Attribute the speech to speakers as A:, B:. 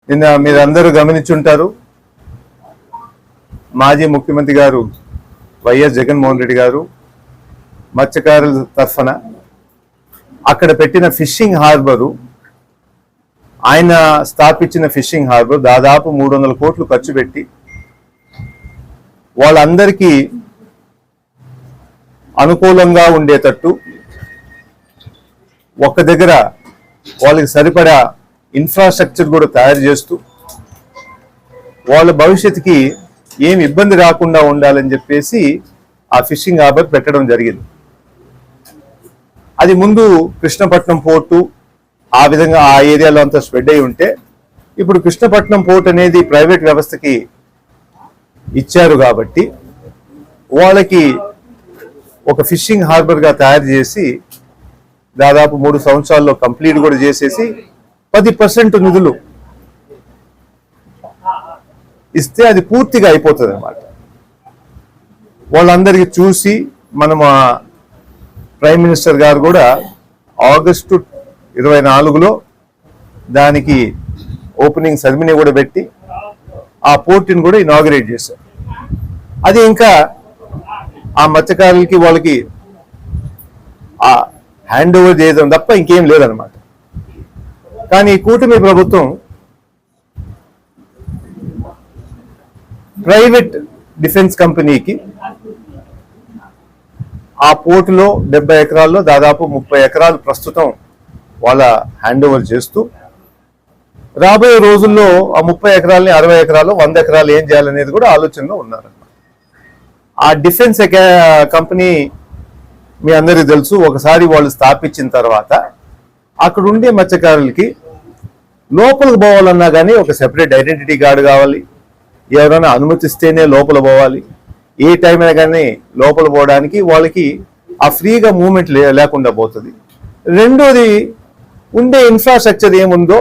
A: నిన్న మీరందరూ గమనించుంటారు, మాజీ ముఖ్యమంత్రి గారు వైఎస్ జగన్మోహన్ రెడ్డి గారు మత్స్యకారుల తరఫున అక్కడ పెట్టిన ఫిషింగ్ హార్బరు, ఆయన స్థాపించిన ఫిషింగ్ హార్బర్ దాదాపు 300 కోట్లు ఖర్చు పెట్టి వాళ్ళందరికీ అనుకూలంగా ఉండేటట్టు ఒక్క దగ్గర వాళ్ళకి సరిపడా ఇన్ఫ్రాస్ట్రక్చర్ కూడా తయారు చేస్తూ వాళ్ళ భవిష్యత్తుకి ఏమి ఇబ్బంది రాకుండా ఉండాలని చెప్పేసి ఆ ఫిషింగ్ హార్బర్ పెట్టడం జరిగింది. అది ముందు కృష్ణపట్నం పోర్టు ఆ విధంగా ఆ ఏరియాలో అంతా స్ప్రెడ్ అయి ఉంటే, ఇప్పుడు కృష్ణపట్నం పోర్ట్ అనేది ప్రైవేట్ వ్యవస్థకి ఇచ్చారు కాబట్టి వాళ్ళకి ఒక ఫిషింగ్ హార్బర్గా తయారు చేసి దాదాపు 3 సంవత్సరాల్లో కంప్లీట్ కూడా చేసేసి 10% నిధులు ఇస్తే అది పూర్తిగా అయిపోతుంది అన్నమాట. వాళ్ళందరికీ చూసి మనం ప్రైమ్ మినిస్టర్ గారు కూడా ఆగస్టు 24లో దానికి ఓపెనింగ్ సెరమనీ కూడా పెట్టి ఆ పోర్టుని కూడా ఇనాగరేట్ చేశారు. అది ఇంకా ఆ మత్స్యకారులకి వాళ్ళకి ఆ హ్యాండ్ ఓవర్ చేయడం తప్ప ఇంకేం లేదనమాట. కానీ కూటమి ప్రభుత్వం ప్రైవేట్ డిఫెన్స్ కంపెనీకి ఆ పోర్టులో 70 ఎకరాల్లో దాదాపు 30 ఎకరాలు ప్రస్తుతం వాళ్ళ హ్యాండ్ ఓవర్ చేస్తూ రాబోయే రోజుల్లో ఆ 30 ఎకరాలని 60 ఎకరాలు 100 ఎకరాలు ఏం చేయాలనేది కూడా ఆలోచనలో ఉన్నారన్నమాట. ఆ డిఫెన్స్ కంపెనీ మీ అందరికీ తెలుసు, ఒకసారి వాళ్ళు స్థాపించిన తర్వాత అక్కడ ఉండే మత్స్యకారులకి లోపలికి పోవాలన్నా కానీ ఒక సెపరేట్ ఐడెంటిటీ కార్డు కావాలి, ఎవరైనా అనుమతిస్తేనే లోపల పోవాలి, ఏ టైం అయినా కానీ లోపల పోవడానికి వాళ్ళకి ఆ ఫ్రీగా మూవ్మెంట్ లేకుండా పోతుంది. రెండోది ఉండే ఇన్ఫ్రాస్ట్రక్చర్ ఏముందో